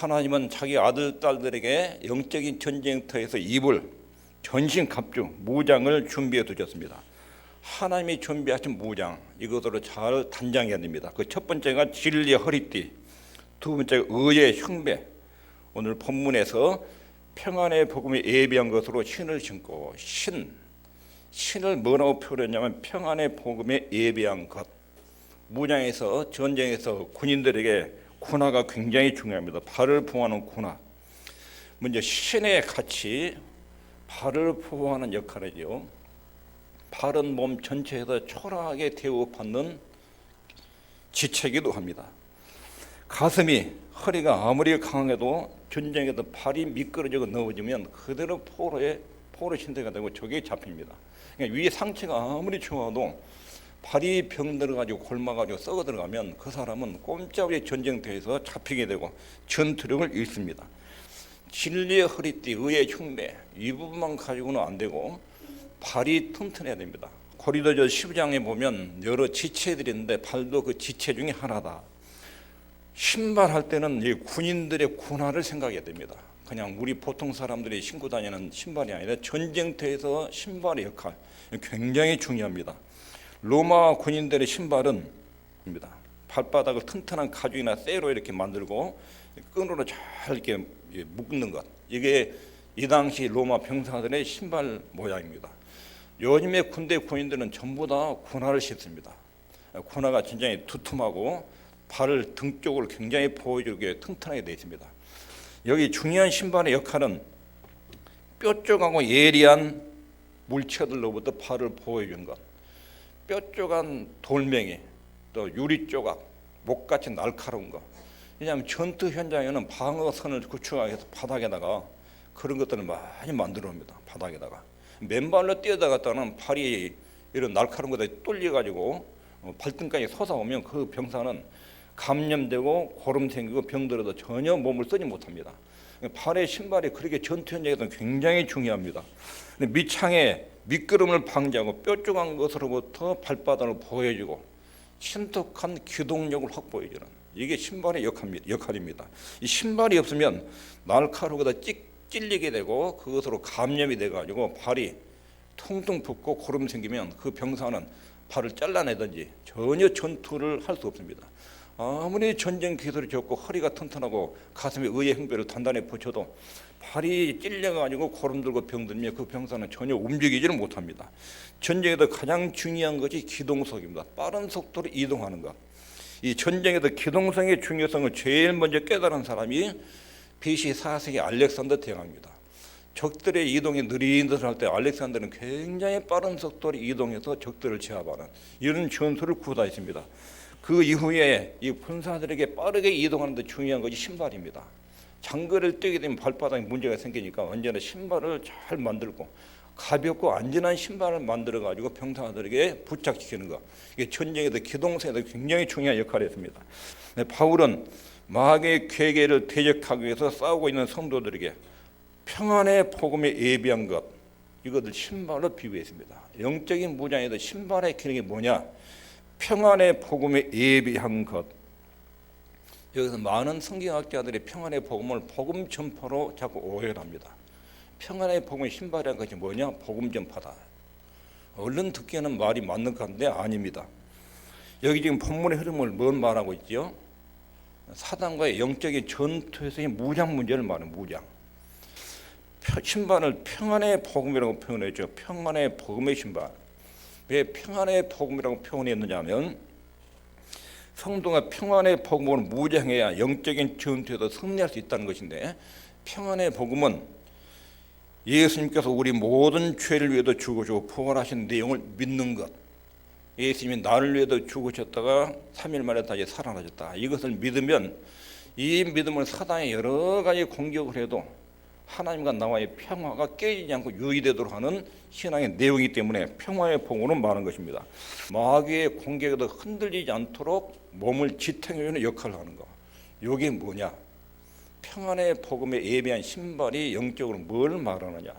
하나님은 자기 아들, 딸들에게 영적인 전쟁터에서 입을 전신갑주, 무장을 준비해 두셨습니다. 하나님이 준비하신 무장, 이것으로 잘 단장해야 됩니다. 그 첫 번째가 진리의 허리띠, 두 번째가 의의 흉배. 오늘 본문에서 평안의 복음에 예비한 것으로 신을 신고, 신을 뭐라고 표현했냐면 평안의 복음에 예비한 것. 무장에서, 전쟁에서 군인들에게 군화가 굉장히 중요합니다. 발을 보호하는 군화. 먼저 신의 가치, 발을 보호하는 역할이죠. 발은 몸 전체에서 초라하게 대우받는 지체이기도 합니다. 가슴이, 허리가 아무리 강해도 전쟁에서 발이 미끄러지고 넘어지면 그대로 포로 신세가 되고 적에 잡힙니다. 그러니까 위에 상체가 아무리 좋아도 발이 병들어가지고 골마가지고 썩어 들어가면 그 사람은 꼼짝없이 전쟁터에서 잡히게 되고 전투력을 잃습니다. 진리의 허리띠, 의의 흉배, 이 부분만 가지고는 안 되고 발이 튼튼해야 됩니다. 고린도서 15장에 보면 여러 지체들이 있는데 발도 그 지체 중에 하나다. 신발할 때는 이 군인들의 군화를 생각해야 됩니다. 그냥 우리 보통 사람들이 신고 다니는 신발이 아니라 전쟁터에서 신발의 역할 굉장히 중요합니다. 로마 군인들의 신발은 발바닥을 튼튼한 가죽이나 쇠로 이렇게 만들고 끈으로 잘 이렇게 묶는 것, 이게 이 당시 로마 병사들의 신발 모양입니다. 요즘의 군대 군인들은 전부 다 군화를 신습니다. 군화가 굉장히 두툼하고 발을 등 쪽으로 굉장히 보호해주게 튼튼하게 되어 있습니다. 여기 중요한 신발의 역할은 뾰족하고 예리한 물체들로부터 발을 보호해주는 것, 뾰족한 돌멩이, 또 유리 조각, 목같이 날카로운 것. 왜냐하면 전투 현장에는 방어선을 구축하기 위해서 바닥에다가 그런 것들을 많이 만들어 옵니다. 바닥에다가 맨발로 뛰어다갔다는 발이 이런 날카로운 것에 뚫려가지고 발등까지 솟아오면 그 병사는 감염되고 고름 생기고 병들어도 전혀 몸을 쓰지 못합니다. 발의 신발이 그렇게 전투 현장에서는 굉장히 중요합니다. 밑창에 미끄럼을 방지하고 뾰족한 것으로부터 발바닥을 보호해주고 신속한 기동력을 확보해주는, 이게 신발의 역할입니다. 이 신발이 없으면 날카로우다 찔리게 되고 그것으로 감염이 돼가지고 발이 퉁퉁 붓고 고름 생기면 그 병사는 발을 잘라내든지 전혀 전투를 할 수 없습니다. 아무리 전쟁 기술이 좋고 허리가 튼튼하고 가슴에 의의 흉배를 단단히 붙여도 발이 찔려가지고 고름 들고 병들면 그 병사는 전혀 움직이지를 못합니다. 전쟁에서 가장 중요한 것이 기동속입니다. 빠른 속도로 이동하는 것. 이 전쟁에서 기동성의 중요성을 제일 먼저 깨달은 사람이 BC 4세기 알렉산더 대왕입니다. 적들의 이동이 느릿느릿할 때 알렉산더는 굉장히 빠른 속도로 이동해서 적들을 제압하는 이런 전술을 구사했습니다. 그 이후에 이 군사들에게 빠르게 이동하는 데 중요한 것이 신발입니다. 장거리를 뛰게 되면 발바닥에 문제가 생기니까 언제나 신발을 잘 만들고 가볍고 안전한 신발을 만들어 가지고 병사들에게 부착시키는 것, 이게 전쟁에서 기동성에서 굉장히 중요한 역할을 했습니다. 바울은 마귀의 괴계를 대적하기 위해서 싸우고 있는 성도들에게 평안의 복음에 예비한 것, 이것을 신발로 비유했습니다. 영적인 무장에서 신발의 기능이 뭐냐? 평안의 복음에 예비한 것. 여기서 많은 성경학자들이 평안의 복음을 복음 전파로 자꾸 오해를 합니다. 평안의 복음의 신발이라는 것이 뭐냐? 복음 전파다. 얼른 듣기에는 말이 맞는 것 같은데 아닙니다. 여기 지금 본문의 흐름을 뭔 말하고 있죠? 사단과의 영적인 전투에서의 무장 문제를 말하는 무장. 신발을 평안의 복음이라고 표현했죠. 평안의 복음의 신발. 왜 평안의 복음이라고 표현했느냐 하면 성도가 평안의 복음으로 무장해야 영적인 전투에서 승리할 수 있다는 것인데, 평안의 복음은 예수님께서 우리 모든 죄를 위해서 죽으시고 부활하신 내용을 믿는 것, 예수님이 나를 위해서 죽으셨다가 3일 만에 다시 살아나셨다, 이것을 믿으면 이 믿음을 사단이 여러 가지 공격을 해도 하나님과 나와의 평화가 깨지지 않고 유지되도록 하는 신앙의 내용이기 때문에 평화의 복음으로 말하는 것입니다. 마귀의 공격에도 흔들리지 않도록 몸을 지탱해주는 역할을 하는 것, 이게 뭐냐? 평안의 복음에 예비한 신발이 영적으로 뭘 말하느냐?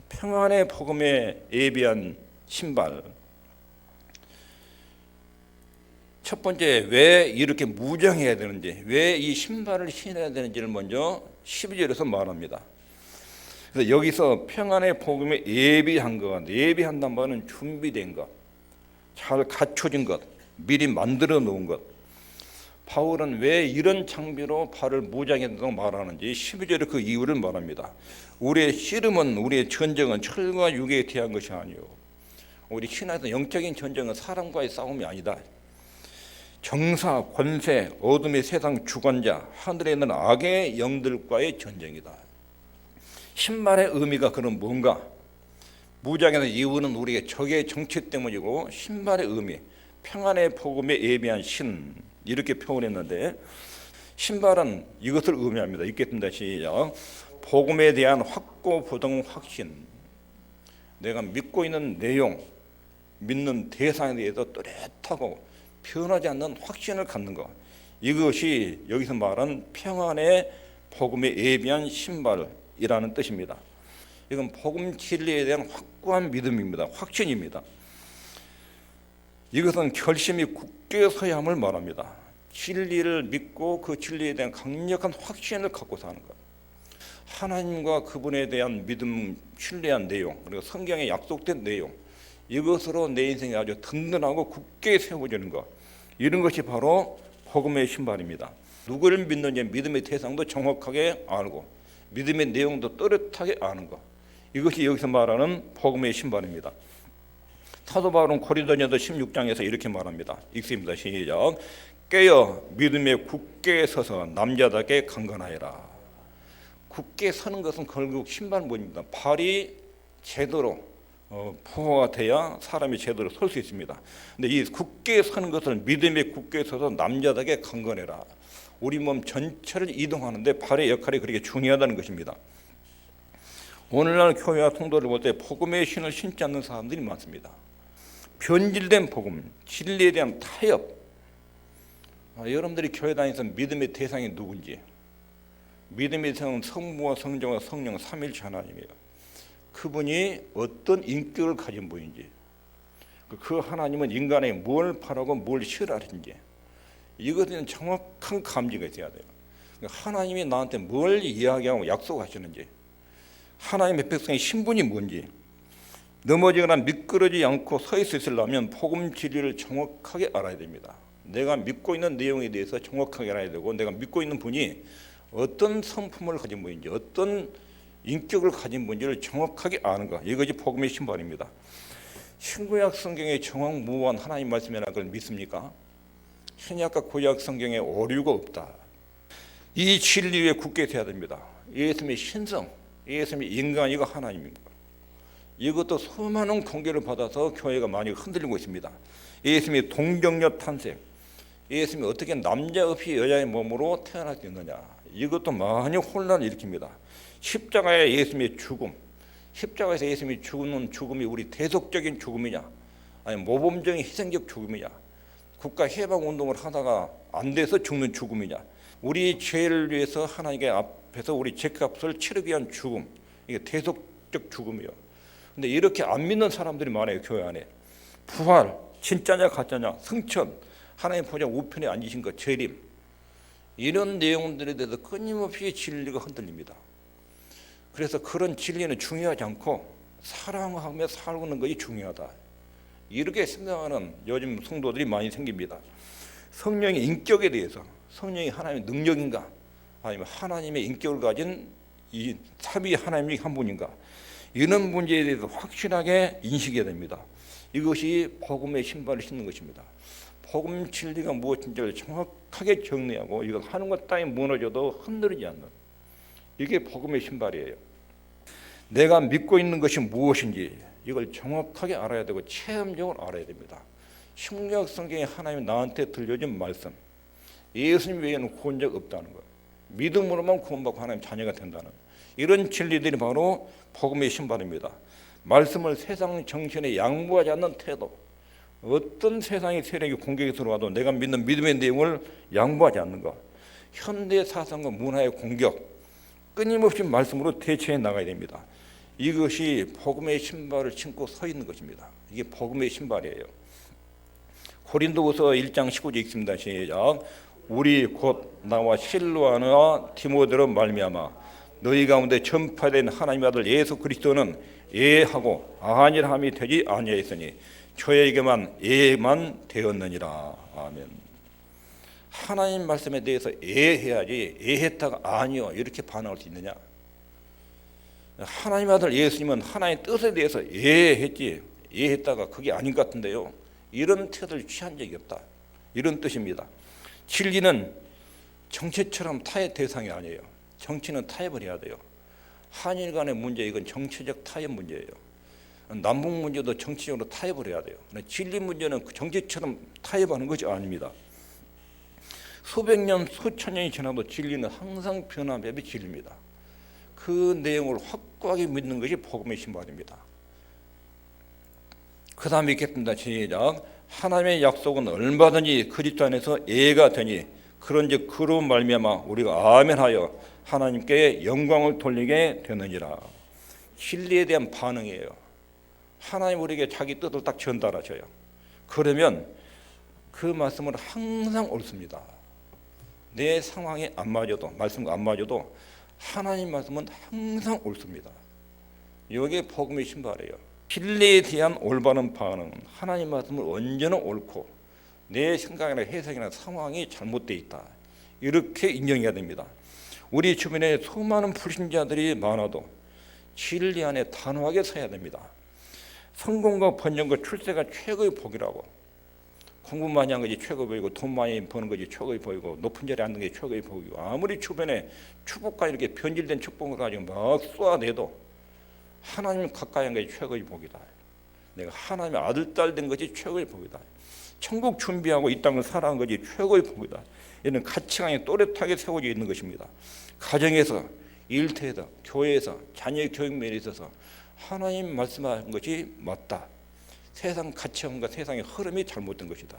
평안의 복음에 예비한 신발, 첫 번째, 왜 이렇게 무장해야 되는지, 왜 이 신발을 신어야 되는지를 먼저 12절에서 말합니다. 그래서 여기서 평안의 복음에 예비한 것, 예비한다는 말은 준비된 것, 잘 갖춰진 것, 미리 만들어 놓은 것. 바울은 왜 이런 장비로 발을 무장했다고 말하는지 12절에 그 이유를 말합니다. 우리의 씨름은, 우리의 전쟁은 철과 육에 대한 것이 아니요, 우리 신앙에서 영적인 전쟁은 사람과의 싸움이 아니다. 정사, 권세, 어둠의 세상 주관자, 하늘에 있는 악의 영들과의 전쟁이다. 신발의 의미가 그럼 뭔가? 무장의 이유는 우리의 적의 정치 때문이고, 신발의 의미, 평안의 복음에 예비한 신, 이렇게 표현했는데, 신발은 이것을 의미합니다. 읽겠습니다. 시작. 복음에 대한 확고부동 확신, 내가 믿고 있는 내용, 믿는 대상에 대해서 또렷하고 변하지 않는 확신을 갖는 것, 이것이 여기서 말한 평안의 복음에 예비한 신발이라는 뜻입니다. 이건 복음 진리에 대한 확고한 믿음입니다. 확신입니다. 이것은 결심이 굳게 서야 함을 말합니다. 진리를 믿고 그 진리에 대한 강력한 확신을 갖고 사는 것, 하나님과 그분에 대한 믿음, 신뢰한 내용, 그리고 성경에 약속된 내용, 이것으로 내 인생이 아주 든든하고 굳게 세워지는 것, 이런 것이 바로 복음의 신발입니다. 누구를 믿는지 믿음의 대상도 정확하게 알고 믿음의 내용도 또렷하게 아는 것, 이것이 여기서 말하는 복음의 신발입니다. 사도 바울은 고린도전서 16장에서 이렇게 말합니다. 읽습니다. 시작. 깨어 믿음에 굳게 서서 남자답게 강건하여라. 굳게 서는 것은 결국 신발문입니다. 발이 제대로 포화가 돼야 사람이 제대로 설 수 있습니다. 근데 이 굳게 서는 것을 믿음에 굳게 서서 남자답게 강건해라. 우리 몸 전체를 이동하는데 발의 역할이 그렇게 중요하다는 것입니다. 오늘날 교회와 통도를 볼 때 복음의 신을 신지 않는 사람들이 많습니다. 변질된 복음, 진리에 대한 타협. 여러분들이 교회 다니면서 믿음의 대상이 누군지, 믿음의 대상은 성부와 성자와 성령 삼일체 하나님이에요. 그분이 어떤 인격을 가진 분인지, 그 하나님은 인간에게 뭘 바라고 뭘 싫어하는지, 이것에 대한 정확한 감지가 있어야 돼요. 하나님이 나한테 뭘 이야기하고 약속하시는지, 하나님의 백성의 신분이 뭔지, 넘어지거나 미끄러지지 않고 서 있으려면 복음 진리를 정확하게 알아야 됩니다. 내가 믿고 있는 내용에 대해서 정확하게 알아야 되고, 내가 믿고 있는 분이 어떤 성품을 가진 분인지, 어떤 인격을 가진 분인지를 정확하게 아는 것, 이것이 복음의 신발입니다. 신구약 성경에 정확무한 하나님 말씀이라는 걸 믿습니까? 신약과 구약 성경에 오류가 없다. 이 진리에 굳게 서야 됩니다. 예수님의 신성, 예수님의 인간이고 하나님입니다. 이것도 수많은 공개를 받아서 교회가 많이 흔들리고 있습니다. 예수님의 동정녀 탄생, 예수님이 어떻게 남자 없이 여자의 몸으로 태어날 수 있느냐, 이것도 많이 혼란을 일으킵니다. 십자가의 예수님의 죽음, 십자가에서 예수님이 죽는 죽음이 우리 대속적인 죽음이냐, 아니면 모범적인 희생적 죽음이냐, 국가 해방 운동을 하다가 안 돼서 죽는 죽음이냐, 우리 죄를 위해서 하나님께 앞에서 우리 죄값을 치르기 위한 죽음, 이게 대속적 죽음이요. 근데 이렇게 안 믿는 사람들이 많아요. 교회 안에. 부활, 진짜냐 가짜냐, 승천, 하나님 보좌 우편에 앉으신 것, 재림, 이런 내용들에 대해서 끊임없이 진리가 흔들립니다. 그래서 그런 진리는 중요하지 않고 사랑하며 살고는 것이 중요하다, 이렇게 생각하는 요즘 성도들이 많이 생깁니다. 성령의 인격에 대해서, 성령이 하나님의 능력인가, 아니면 하나님의 인격을 가진 이 삼위 하나님이 한 분인가, 이런 문제에 대해서 확실하게 인식해야 됩니다. 이것이 복음의 신발을 신는 것입니다. 복음 진리가 무엇인지를 정확하게 정리하고, 이건 하는 것 따위 무너져도 흔들리지 않는, 이게 복음의 신발이에요. 내가 믿고 있는 것이 무엇인지 이걸 정확하게 알아야 되고 체험적으로 알아야 됩니다. 신구약 성경에 하나님이 나한테 들려준 말씀, 예수님 외에는 구원자가 없다는 것, 믿음으로만 구원받고 하나님 자녀가 된다는, 이런 진리들이 바로 복음의 신발입니다. 말씀을 세상 정신에 양보하지 않는 태도, 어떤 세상의 세력이 공격이 들어와도 내가 믿는 믿음의 내용을 양보하지 않는 것, 현대 사상과 문화의 공격, 끊임없이 말씀으로 대처해 나가야 됩니다. 이것이 복음의 신발을 신고 서 있는 것입니다. 이게 복음의 신발이에요. 고린도후서 1장 19절 읽습니다. 시작. 우리 곧 나와 실로아나 디모데로 말미암아 너희 가운데 전파된 하나님의 아들 예수 그리스도는 예하고 아니라함이 되지 아니하였으니 저에게만 예만 되었느니라. 아멘. 하나님 말씀에 대해서 예해야지 예했다가 아니요 이렇게 반응할 수 있느냐? 하나님의 아들 예수님은 하나님의 뜻에 대해서 예했지 예했다가 그게 아닌 것 같은데요. 이런 태도를 취한 적이 없다. 이런 뜻입니다. 진리는 정치처럼 타협 대상이 아니에요. 정치는 타협을 해야 돼요. 한일 간의 문제 이건 정치적 타협 문제예요. 남북 문제도 정치적으로 타협을 해야 돼요. 진리 문제는 정치처럼 타협하는 것이 아닙니다. 수백 년, 수천 년이 지나도 진리는 항상 변함없이 진리입니다. 그 내용을 확고하게 믿는 것이 복음의 신발입니다. 그 다음에 읽겠습니다. 시작. 하나님의 약속은 얼마든지 그리스도 안에서 예가 되니 그런즉 그로 말미암아 우리가 아멘하여 하나님께 영광을 돌리게 되느니라. 진리에 대한 반응이에요. 하나님 우리에게 자기 뜻을 딱 전달하셔요. 그러면 그 말씀은 항상 옳습니다. 내 상황에 안 맞아도 말씀과 안 맞아도 하나님 말씀은 항상 옳습니다. 이게 복음의 신발이에요. 진리에 대한 올바른 반응, 하나님 말씀은 언제나 옳고 내 생각이나 해석이나 상황이 잘못되어 있다. 이렇게 인정해야 됩니다. 우리 주변에 수많은 불신자들이 많아도 진리 안에 단호하게 서야 됩니다. 성공과 번영과 출세가 최고의 복이라고. 공부 많이 한 것이 최고의 복이고 돈 많이 버는 것이 최고의 복이고 높은 자리에 앉는 게 최고의 복이고 아무리 주변에 축복과 이렇게 변질된 축복을 가지고 막 쏘아내도 하나님 가까이 한 것이 최고의 복이다. 내가 하나님의 아들 딸 된 것이 최고의 복이다. 천국 준비하고 이 땅을 살아간 것이 최고의 복이다. 이런 가치관이 또렷하게 세워져 있는 것입니다. 가정에서, 일터에서, 교회에서, 자녀의 교육 면에 있어서 하나님 말씀하신 것이 맞다. 세상 가치관과 세상의 흐름이 잘못된 것이다.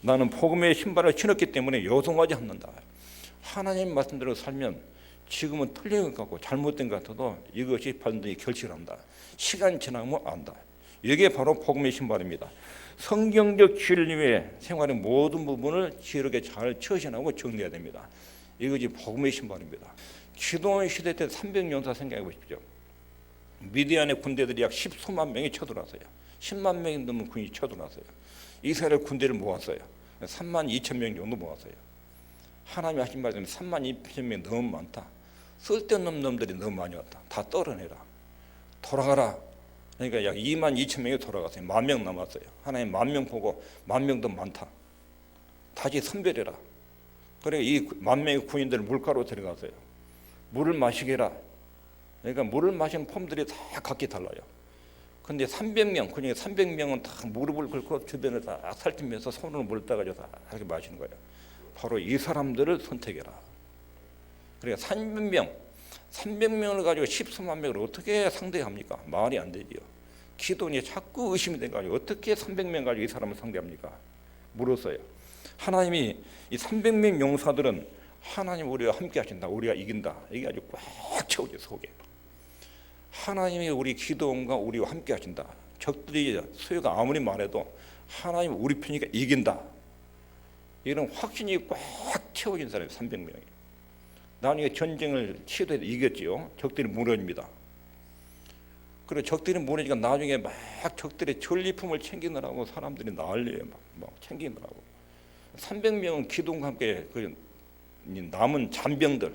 나는 복음의 신발을 신었기 때문에 요동하지 않는다. 하나님 말씀대로 살면 지금은 틀린 것 같고 잘못된 것 같아도 이것이 반드시 결실한다. 시간이 지나면 안다. 이게 바로 복음의 신발입니다. 성경적 진리의 생활의 모든 부분을 지혜롭게 잘 처신하고 정리해야 됩니다. 이것이 복음의 신발입니다. 기도원 시대 때 300년사 생각해 보십시오. 미디안의 군대들이 약 10수만 명이 쳐들어왔어요. 10만 명이 넘는 군이 쳐들어왔어요. 이스라엘 군대를 모았어요. 3만 2천 명 정도 모았어요. 하나님이 하신 말씀에 3만 2천 명이 너무 많다. 쓸데없는 놈들이 너무 많이 왔다. 다 떨어내라. 돌아가라. 그러니까 약 2만 2천 명이 돌아갔어요. 10,000명 남았어요. 하나님 10,000명 보고 10,000명도 많다. 다시 선별해라. 그래 이 10,000명의 군인들을 물가로 데려갔어요. 물을 마시게 해라. 그러니까 물을 마시는 폼들이 다 각기 달라요. 근데 300명, 그중에 300명은 다 무릎을 꿇고 주변을 다 살피면서 손으로 물을 따가지고 다 이렇게 마시는 거예요. 바로 이 사람들을 선택해라. 그러니까 300명을 가지고 10수만 명을 어떻게 상대합니까? 말이 안 되지요. 기도원이 자꾸 의심이 돼가지고 어떻게 300명 가지고 이 사람을 상대합니까? 물었어요. 하나님이 이 300명 용사들은 하나님 우리와 함께 하신다. 우리가 이긴다. 이게 아주 꽉 채워져 속에. 하나님이 우리 기도원과 우리와 함께 하신다. 적들이 수요가 아무리 말해도 하나님 우리 편이니까 이긴다. 이런 확신이 꽉 채워진 사람이 300명이에요. 나중에 전쟁을 치료해서 이겼지요. 적들이 무너집니다. 그리고 적들이 무너지니까 나중에 막 적들의 전리품을 챙기느라고 사람들이 난리예요. 막 챙기느라고. 300명은 기도원과 함께 그 남은 잔병들,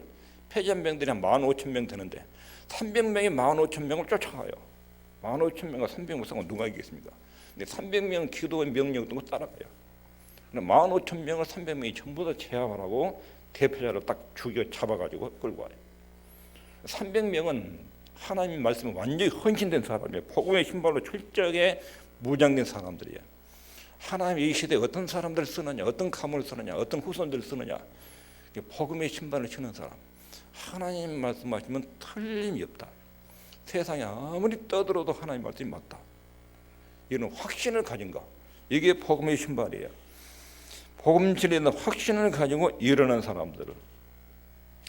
폐잔병들이 한 15,000명 되는데 300명이 15,000명을 쫓아가요. 15,000명과 300명 싸우면 누가 이기겠습니까? 근데 300명은 기도원 명령을 듣고 따라가요. 15,000명을 300명이 전부 다 제압하라고 대표자로 딱 죽여 잡아가지고 끌고 와요. 300명은 하나님 말씀에 완전히 헌신된 사람이에요. 복음의 신발로 철저하게 무장된 사람들이에요. 하나님 이 시대에 어떤 사람들을 쓰느냐, 어떤 가문을 쓰느냐, 어떤 후손들을 쓰느냐, 복음의 신발을 신는 사람. 하나님 말씀하시면 틀림이 없다. 세상에 아무리 떠들어도 하나님 말씀이 맞다. 이런 확신을 가진 것, 이게 복음의 신발이에요. 복음 진리에 대한 확신을 가지고 일어난 사람들을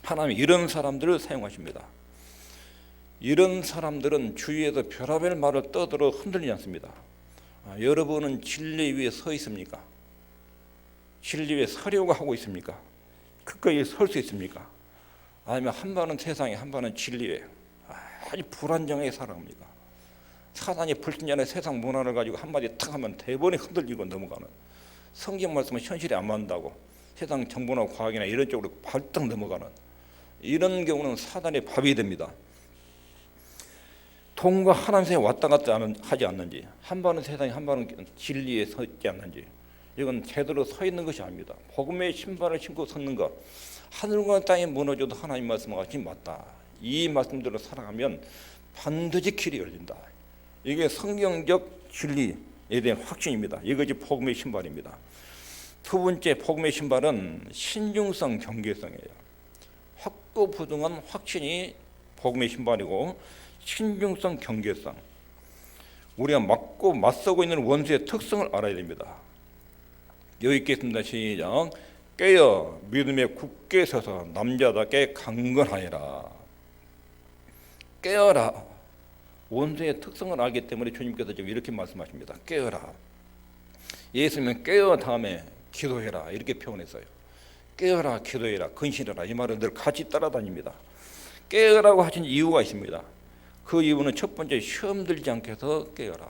하나님이 이런 사람들을 사용하십니다. 이런 사람들은 주위에서 별의별 말을 떠들어 흔들리지 않습니다. 여러분은 진리 위에 서 있습니까? 진리에 서려고 하고 있습니까? 그거에 설 수 있습니까? 아니면 한 번은 세상에, 한 번은 진리에 아주 불안정하게 살아갑니까? 사단이 불신자의 세상 문화를 가지고 한마디 탁 하면 대번에 흔들리고 넘어가는, 성경 말씀은 현실에 안 맞는다고 세상 정보나 과학이나 이런 쪽으로 발떡 넘어가는 이런 경우는 사단의 밥이 됩니다. 돈과 하나님께 왔다 갔다 하지 않는지, 한 번은 세상에 한 번은 진리에 서 있지 않는지, 이건 제대로 서 있는 것이 아닙니다. 복음의 신발을 신고 섰는 것, 하늘과 땅이 무너져도 하나님 말씀과 같이 맞다, 이 말씀대로 살아가면 반드시 길이 열린다. 이게 성경적 진리에 대한 확신입니다. 이것이 복음의 신발입니다. 두 번째 복음의 신발은 신중성 경계성이에요. 확고부동한 확신이 복음의 신발이고, 신중성 경계성, 우리가 맞서고 있는 원수의 특성을 알아야 됩니다. 여기 있겠습니다. 시작. 깨어 믿음에 굳게 서서 남자답게 강건하여라. 깨어라. 원수의 특성을 알기 때문에 주님께서 지금 이렇게 말씀하십니다. 깨어라. 예수님은 깨어 다음에 기도해라 이렇게 표현했어요. 깨어라, 기도해라, 근신해라, 이 말은 늘 같이 따라다닙니다. 깨어라고 하신 이유가 있습니다. 그 이유는 첫 번째, 시험 들지 않게 해서 깨어라.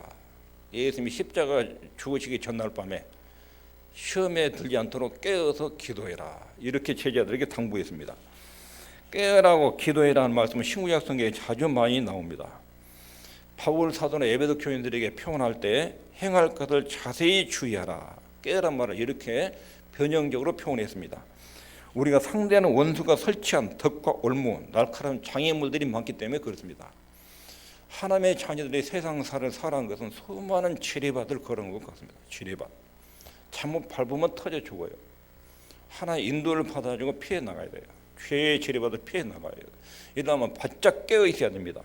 예수님이 십자가 죽으시기 전날 밤에 시험에 들지 않도록 깨어서 기도해라 이렇게 제자들에게 당부했습니다. 깨어라고 기도해라 하는 말씀은 신구약 성경에 자주 많이 나옵니다. 바울 사도는 에베소 교인들에게 표현할 때 행할 것을 자세히 주의하라, 깨어란 말을 이렇게 변형적으로 표현했습니다. 우리가 상대하는 원수가 설치한 덕과 올무, 날카로운 장애물들이 많기 때문에 그렇습니다. 하나님의 자녀들이 세상사를 살아가는 것은 수많은 지뢰밭을 걸어온 것 같습니다. 지뢰밭. 잘못 밟으면 터져 죽어요. 하나의 인도를 받아주고 피해 나가야 돼요. 죄의 지뢰밭을 피해 나가야 돼요. 이러면 바짝 깨어 있어야 됩니다.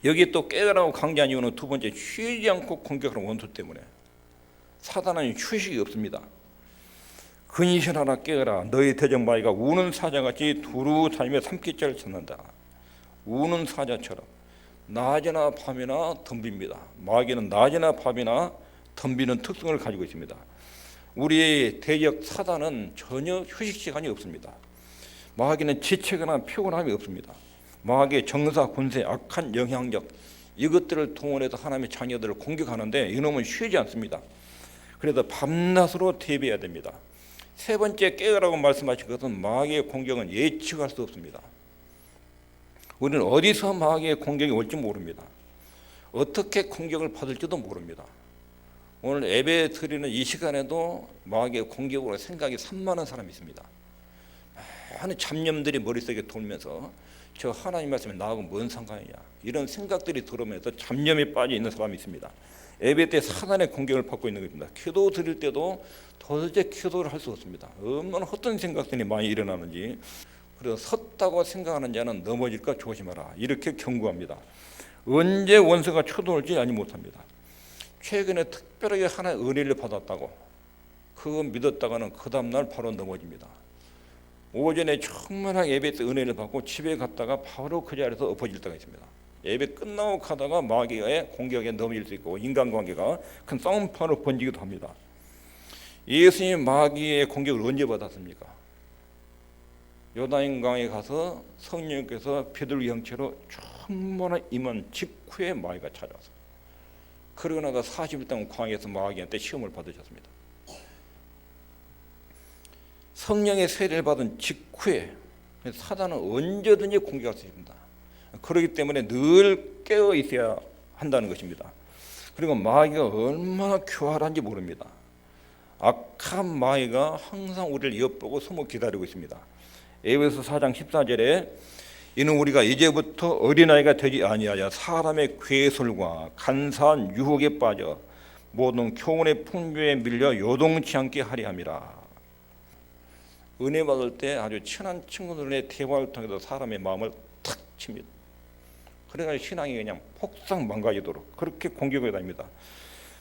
여기 또 깨어라고 강조한 이유는 두 번째, 쉬지 않고 공격하는 원수 때문에. 사단은 휴식이 없습니다. 근신하라, 깨어라. 너희 대적마귀가 우는 사자같이 두루 다니며 삼키자를 찾는다. 우는 사자처럼 낮이나 밤이나 덤빕니다. 마귀는 낮이나 밤이나 덤비는 특성을 가지고 있습니다. 우리의 대적 사단은 전혀 휴식 시간이 없습니다. 마귀는 지체거나 피곤함이 없습니다. 마귀의 정사, 군세, 악한 영향력, 이것들을 동원해서 하나님의 자녀들을 공격하는데 이놈은 쉬지 않습니다. 그래서 밤낮으로 대비해야 됩니다. 세 번째, 깨어라고 말씀하신 것은 마귀의 공격은 예측할 수 없습니다. 우리는 어디서 마귀의 공격이 올지 모릅니다. 어떻게 공격을 받을지도 모릅니다. 오늘 예배 드리는 이 시간에도 마귀의 공격으로 생각이 산만한 사람이 있습니다. 많은 잡념들이 머릿속에 돌면서 저 하나님 말씀에 나하고 뭔 상관이냐, 이런 생각들이 들어오면서 잡념에 빠져 있는 사람이 있습니다. 예배 때 사단의 공격을 받고 있는 것입니다. 기도 드릴 때도 도대체 기도를 할 수 없습니다. 얼마나 헛된 생각들이 많이 일어나는지. 그래서 섰다고 생각하는 자는 넘어질까 조심하라 이렇게 경고합니다. 언제 원수가 쳐들어올지 알지 못합니다. 최근에 특별하게 하나의 은혜를 받았다고 그거 믿었다가는 그 다음날 바로 넘어집니다. 오전에 충만하게 예배 때 은혜를 받고 집에 갔다가 바로 그 자리에서 엎어질 때가 있습니다. 예배 끝나고 가다가 마귀의 공격에 넘어질 수 있고 인간관계가 큰 싸움판으로 번지기도 합니다. 예수님이 마귀의 공격을 언제 받았습니까? 요단강에 가서 성령께서 베드로 형체로 충만한 임한 직후에 마귀가 찾아왔습니다. 그러고 나서 40일 동안 광야에서 마귀한테 시험을 받으셨습니다. 성령의 세례를 받은 직후에 사단은 언제든지 공격할 수 있습니다. 그렇기 때문에 늘 깨어 있어야 한다는 것입니다. 그리고 마귀가 얼마나 교활한지 모릅니다. 악한 마귀가 항상 우리를 엿보고 숨어 기다리고 있습니다. 에베소 4장 14절에 이는 우리가 이제부터 어린아이가 되지 아니하여 사람의 괴술과 간사한 유혹에 빠져 모든 교훈의 풍조에 밀려 요동치 않게 하리 함이라. 은혜 받을 때 아주 친한 친구들의 대화를 통해서 사람의 마음을 탁 칩니다. 그래가지고 신앙이 그냥 폭삭 망가지도록 그렇게 공격을 다닙니다.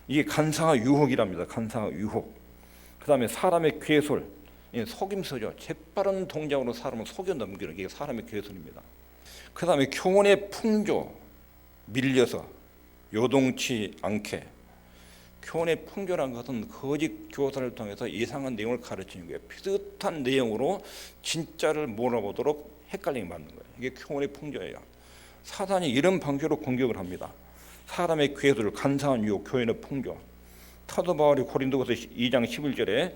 이게 간사한 유혹이랍니다. 간사한 유혹. 그 다음에 사람의 괴술, 속임수죠. 재빠른 동작으로 사람을 속여 넘기는 게 사람의 괴술입니다. 그 다음에 교훈의 풍조, 밀려서 요동치 않게 교훈의 풍조라는 것은 거짓 교사를 통해서 이상한 내용을 가르치는 거예요. 비슷한 내용으로 진짜를 몰아보도록 헷갈리게 만드는 거예요. 이게 교훈의 풍조예요. 사단이 이런 방식으로 공격을 합니다. 사람의 괴수를 간사한 유혹, 교훈의 풍조. 사도 바울이 고린도후서 2장 11절에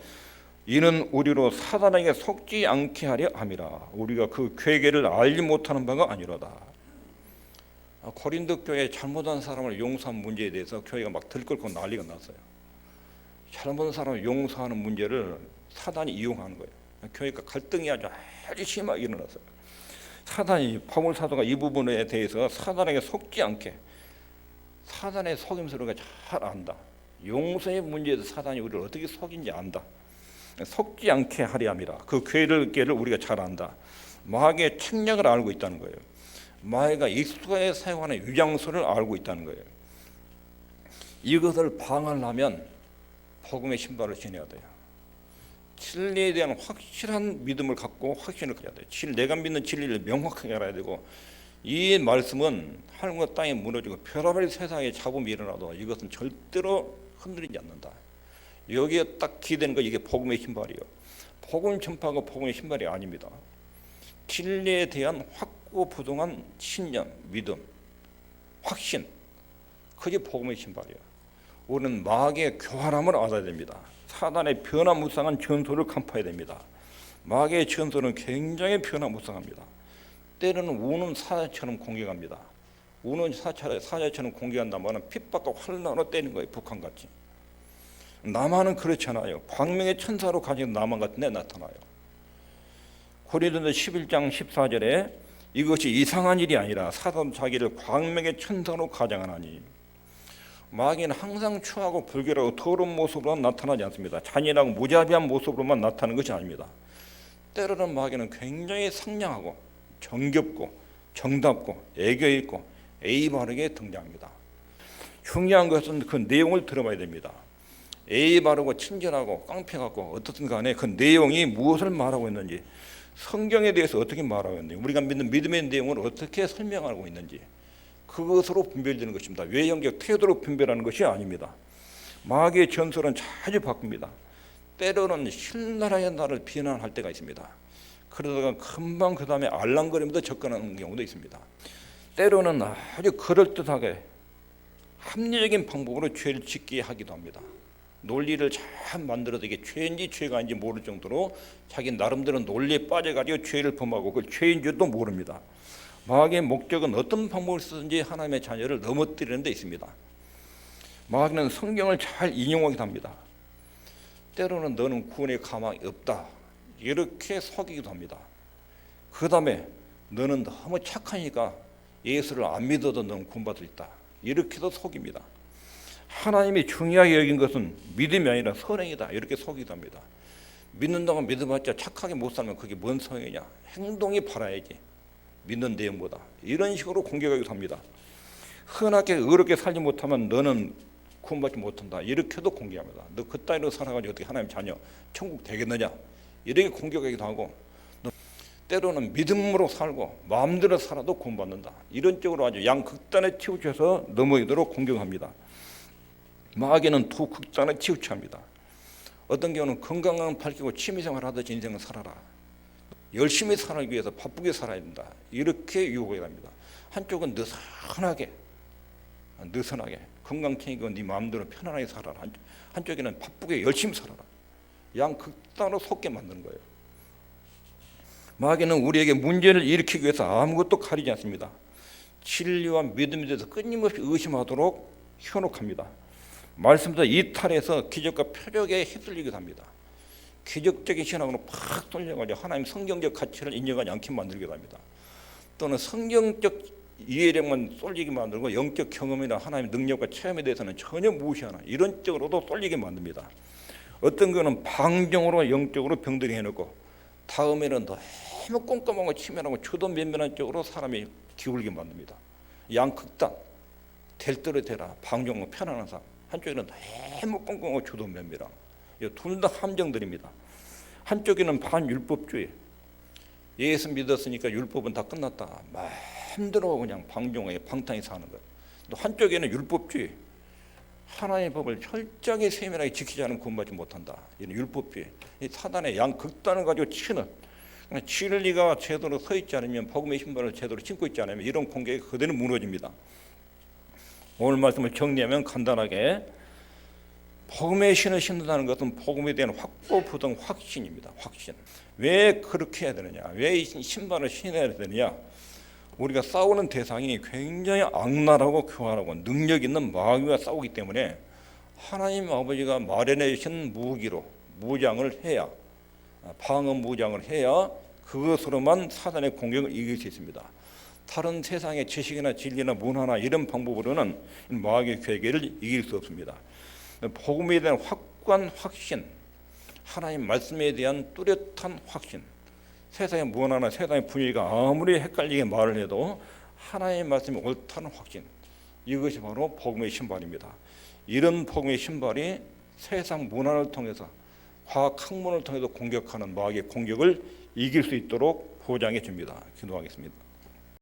이는 우리로 사단에게 속지 않게 하려 함이라. 우리가 그 괴계를 알지 못하는 바가 아니로다. 고린도 교회 잘못한 사람을 용서한 문제에 대해서 교회가 막 들끓고 난리가 났어요. 잘못한 사람을 용서하는 문제를 사단이 이용하는 거예요. 교회가 갈등이 아주 심하게 일어났어요. 사단이 바울 사도가 이 부분에 대해서 사단에게 속지 않게, 사단의 속임수를 잘 안다. 용서의 문제에서 사단이 우리를 어떻게 속인지 안다. 속지 않게 하려 함이라. 그 괴를 우리가 잘 안다. 마귀의 책략을 알고 있다는 거예요. 마귀가 익숙하게 사용하는 위장소를 알고 있다는 거예요. 이것을 방어하려면 복음의 신발을 신어야 돼요. 진리에 대한 확실한 믿음을 갖고 확신을 가져야 돼요. 내가 믿는 진리를 명확하게 알아야 되고, 이 말씀은 하늘과 땅이 무너지고 별하별 세상에 잡음이 일어나도 이것은 절대로 흔들리지 않는다. 여기에 딱 기대는 거, 이게 복음의 신발이에요. 복음 전파가 복음의 신발이 아닙니다. 진리에 대한 확고부동한 신념, 믿음, 확신, 그게 복음의 신발이에요. 우리는 마귀의 교활함을 알아야 됩니다. 사단의 변화무쌍한 전소를 간파해야 됩니다. 마귀의 전소는 굉장히 변화무쌍합니다. 때로는 우는 사자처럼 공격합니다. 우는 사자처럼 공격한다면 핍박과 환난으로 때리는 거예요. 북한같이. 남한은 그렇지 않아요. 광명의 천사로 가진 남한 같은 데 나타나요. 고린도서 11장 14절에 이것이 이상한 일이 아니라 사단 자기를 광명의 천사로 가장하나니. 마귀는 항상 추하고 불결하고 더러운 모습으로만 나타나지 않습니다. 잔인하고 무자비한 모습으로만 나타나는 것이 아닙니다. 때로는 마귀는 굉장히 상냥하고 정겹고 정답고 애교 있고 예의 바르게 등장합니다. 중요한 것은 그 내용을 들어봐야 됩니다. 예의 바르고 친절하고 깡패 같고 어떻든 간에 그 내용이 무엇을 말하고 있는지, 성경에 대해서 어떻게 말하고 있는지, 우리가 믿는 믿음의 내용을 어떻게 설명하고 있는지, 그것으로 분별되는 것입니다. 외형적 태도로 분별하는 것이 아닙니다. 마귀의 전설은 자주 바꿉니다. 때로는 신랄하게 나를 비난할 때가 있습니다. 그러다가 금방 그 다음에 알랑거리면서 접근하는 경우도 있습니다. 때로는 아주 그럴듯하게 합리적인 방법으로 죄를 짓게 하기도 합니다. 논리를 잘 만들어서 이게 죄인지 죄가 아닌지 모를 정도로 자기 나름대로 논리에 빠져가지고 죄를 범하고 그 죄인 줄도 모릅니다. 마귀의 목적은 어떤 방법을 쓰든지 하나님의 자녀를 넘어뜨리는 데 있습니다. 마귀는 성경을 잘 인용하기도 합니다. 때로는 너는 구원의 가망이 없다, 이렇게 속이기도 합니다. 그 다음에 너는 너무 착하니까 예수를 안 믿어도 너는 구원받을 수 있다, 이렇게도 속입니다. 하나님이 중요하게 여긴 것은 믿음이 아니라 선행이다, 이렇게 속이기도 합니다. 믿는다고 믿어봤자 착하게 못 살면 그게 뭔 소용이냐, 행동이 바라야지 믿는 내용보다, 이런 식으로 공격하기도 합니다. 흔하게 의롭게 살지 못하면 너는 구원받지 못한다, 이렇게도 공격합니다. 너 그따위로 살아가지고 어떻게 하나님 자녀 천국 되겠느냐, 이렇게 공격하기도 하고, 때로는 믿음으로 살고 마음대로 살아도 구원받는다, 이런 쪽으로 아주 양극단에 치우쳐서 넘어지도록 공격합니다. 마귀는 두 극단에 치우쳐합니다. 어떤 경우는 건강은 밝히고 취미생활 하듯이 인생을 살아라, 열심히 살기 위해서 바쁘게 살아야 된다, 이렇게 유혹을 합니다. 한쪽은 느슨하게 건강 챙기고 네 마음대로 편안하게 살아라, 한쪽에는 바쁘게 열심히 살아라, 양극단으로 속게 만드는 거예요. 마귀는 우리에게 문제를 일으키기 위해서 아무것도 가리지 않습니다. 진리와 믿음에 대해서 끊임없이 의심하도록 현혹합니다. 말씀도 이탈해서 기적과 표적에 휩쓸리기도 합니다. 기적적인 신앙으로 팍 돌려가지고 하나님 성경적 가치를 인정하지 않게 만들기도 합니다. 또는 성경적 이해력만 쏠리게 만들고 영적 경험이나 하나님의 능력과 체험에 대해서는 전혀 무시하는 이런 쪽으로도 쏠리게 만듭니다. 어떤 거는 방정으로 영적으로 병들게 해놓고 다음에는 너무 꼼꼼하고 치밀하고 초도면면한 쪽으로 사람이 기울게 만듭니다. 양극단, 될 대로 되라, 방정으로 편안한 삶, 한쪽에는 너무 꼼꼼하고 초도면밀한, 둘 다 함정들입니다. 한쪽에는 반율법주의, 예수 믿었으니까 율법은 다 끝났다, 마음대로 그냥 방종하게 방탕히 사는 것. 또 한쪽에는 율법주의, 하나님의 법을 철저하게 세밀하게 지키지 않으면 구원받지 못한다. 이런 율법주의, 이 사단의 양극단을 가지고 치는, 진리가 제대로 서 있지 않으면, 복음의 신발을 제대로 신고 있지 않으면 이런 공격이 그대로 무너집니다. 오늘 말씀을 정리하면 간단하게, 복음의 신을 신는다는 것은 복음에 대한 확고부동 확신입니다. 확신. 왜 그렇게 해야 되느냐? 왜 이 신발을 신어야 되느냐? 우리가 싸우는 대상이 굉장히 악랄하고 교활하고 능력 있는 마귀와 싸우기 때문에 하나님 아버지가 마련해 주신 무기로 무장을 해야, 방어 무장을 해야 그것으로만 사단의 공격을 이길 수 있습니다. 다른 세상의 지식이나 진리나 문화나 이런 방법으로는 마귀의 괴계를 이길 수 없습니다. 복음에 대한 확고한 확신, 하나님 말씀에 대한 뚜렷한 확신, 세상의 문화나 세상의 분위기가 아무리 헷갈리게 말을 해도 하나님의 말씀이 옳다는 확신, 이것이 바로 복음의 신발입니다. 이런 복음의 신발이 세상 문화를 통해서, 과학 학문을 통해서 공격하는 마귀의 공격을 이길 수 있도록 보장해 줍니다. 기도하겠습니다.